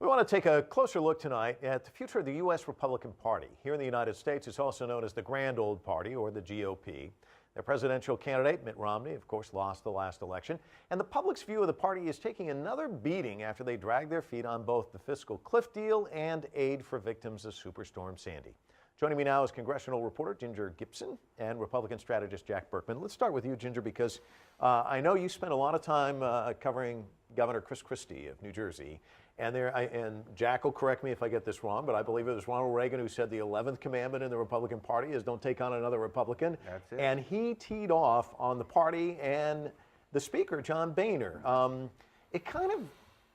We want to take a closer look tonight at the future of the U.S. Republican Party. Here in the United States, it's also known as the Grand Old Party, or the GOP. Their presidential candidate, Mitt Romney, of course, lost the last election. And the public's view of the party is taking another beating after they dragged their feet on both the fiscal cliff deal and aid for victims of Superstorm Sandy. Joining me now is Congressional reporter Ginger Gibson and Republican strategist Jack Burkman. Let's start with you, Ginger, because I know you spent a lot of time covering Governor Chris Christie of New Jersey. And Jack will correct me if I get this wrong, but I believe it was Ronald Reagan who said the 11th commandment in the Republican Party is don't take on another Republican. That's it. And he teed off on the party and the speaker, John Boehner. It kind of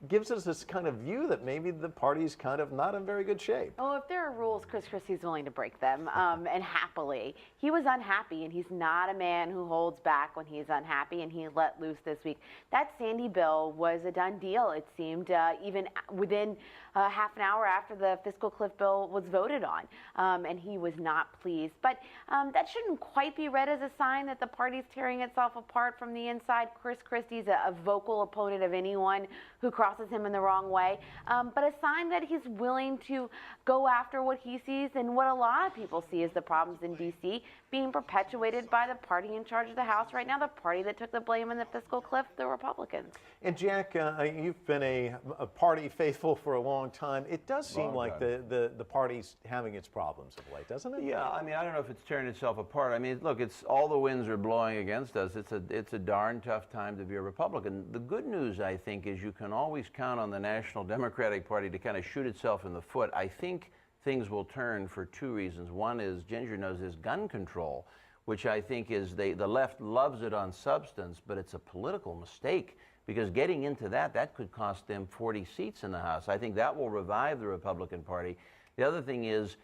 gives us this kind of view that maybe the party's kind of not in very good shape. Well, if there are rules, Chris Christie's willing to break them, and happily. He was unhappy, and he's not a man who holds back when he's unhappy, and he let loose this week. That Sandy bill was a done deal, it seemed, even within half an hour after the fiscal cliff bill was voted on, and he was not pleased. But that shouldn't quite be read as a sign that the party's tearing itself apart from the inside. Chris Christie's a vocal opponent of anyone who crosses him in the wrong way, but a sign that he's willing to go after what he sees and what a lot of people see as the problems in D.C. being perpetuated by the party in charge of the House right now, the party that took the blame in the fiscal cliff, the Republicans. And Jack, you've been a party faithful for a long time. It does seem like the party's having its problems of late, doesn't it? Yeah, I mean, I don't know if it's tearing itself apart. I mean, look, it's all the winds are blowing against us. It's a darn tough time to be a Republican. The good news, I think, is you can always count on the National Democratic Party to kind of shoot itself in the foot. I think things will turn for two reasons. One is, Ginger knows, is gun control, which I think is the left loves it on substance, but it's a political mistake. Because getting into that could cost them 40 seats in the House. I think that will revive the Republican Party. The other thing is,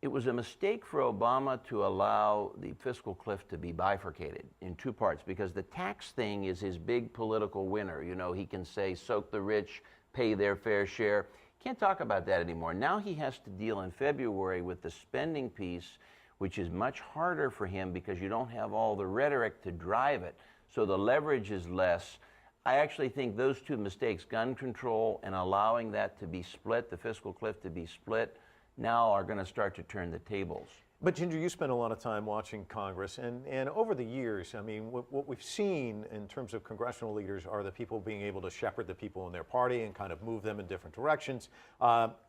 it was a mistake for Obama to allow the fiscal cliff to be bifurcated in two parts, because the tax thing is his big political winner. You know, he can say, soak the rich, pay their fair share. Can't talk about that anymore. Now he has to deal in February with the spending piece, which is much harder for him because you don't have all the rhetoric to drive it. So the leverage is less. I actually think those two mistakes, gun control and allowing that to be split, the fiscal cliff to be split, now are going to start to turn the tables. But Ginger, you spent a lot of time watching Congress, and over the years, I mean, what we've seen in terms of congressional leaders are the people being able to shepherd the people in their party and kind of move them in different directions.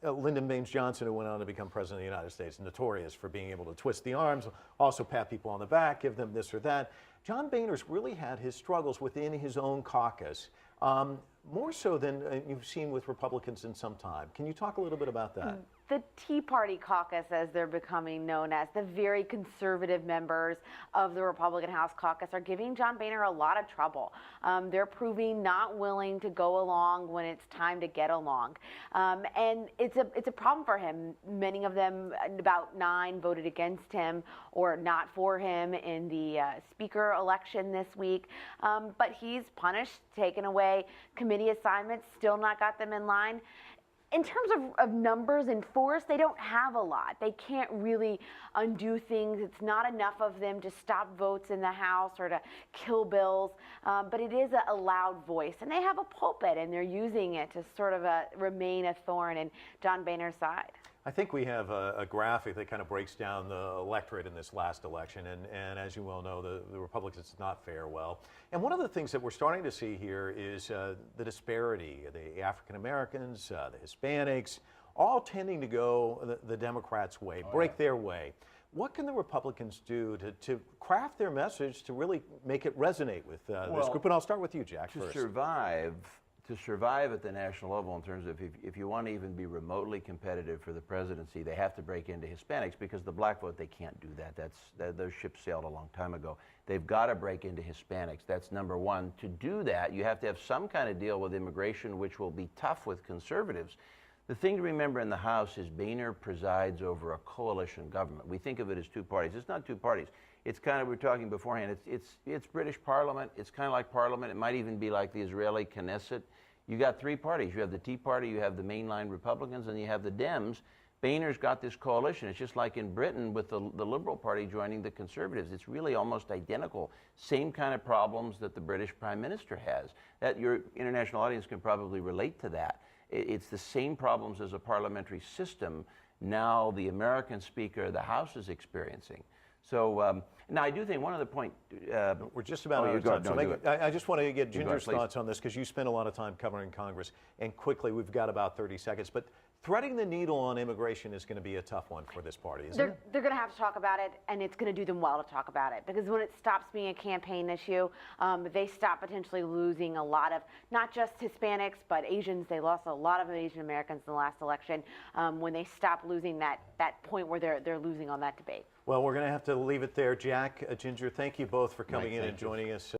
Lyndon Baines Johnson, who went on to become president of the United States, notorious for being able to twist the arms, also pat people on the back, give them this or that. John Boehner's really had his struggles within his own caucus, more so than you've seen with Republicans in some time. Can you talk a little bit about that? The Tea Party caucus, as they're becoming known as, the very conservative members of the Republican House caucus, are giving John Boehner a lot of trouble. They're proving not willing to go along when it's time to get along. And it's a problem for him. Many of them, about 9, voted against him or not for him in the speaker election this week. But he's punished, taken away committee assignments, still not got them in line. In terms of numbers and force, they don't have a lot. They can't really undo things. It's not enough of them to stop votes in the House or to kill bills, but it is a loud voice. And they have a pulpit, and they're using it to sort of remain a thorn in John Boehner's side. I think we have a graphic that kind of breaks down the electorate in this last election, and as you well know, the Republicans did not fare well. And one of the things that we're starting to see here is the disparity, the African Americans, the Hispanics, all tending to go the Democrats' way, break their way. What can the Republicans do to craft their message to really make it resonate with this group? And I'll start with you, Jack, first. To survive at the national level, in terms of if you want to even be remotely competitive for the presidency, they have to break into Hispanics, because the black vote, they can't do that. Those ships sailed a long time ago. They've got to break into Hispanics. That's number one. To do that, you have to have some kind of deal with immigration, which will be tough with conservatives. The thing to remember in the House is Boehner presides over a coalition government. We think of it as two parties. It's not two parties. It's kind of, we were talking beforehand, it's British Parliament. It's kind of like Parliament. It might even be like the Israeli Knesset. You got three parties. You have the Tea Party, you have the mainline Republicans, and you have the Dems. Boehner's got this coalition. It's just like in Britain with the Liberal Party joining the Conservatives. It's really almost identical. Same kind of problems that the British Prime Minister has. That your international audience can probably relate to that. It's the same problems as a parliamentary system now the American Speaker of the House is experiencing. So now I do think one other point. We're just about out of time. So I just want to get Ginger's thoughts on this because you spend a lot of time covering Congress. And quickly, we've got about 30 seconds. But threading the needle on immigration is going to be a tough one for this party, isn't it? They're going to have to talk about it, and it's going to do them well to talk about it. Because when it stops being a campaign issue, they stop potentially losing a lot of, not just Hispanics, but Asians. They lost a lot of Asian Americans in the last election. When they stop losing that point where they're losing on that debate. Well, we're going to have to leave it there. Jack, Ginger, thank you both for coming in and joining us.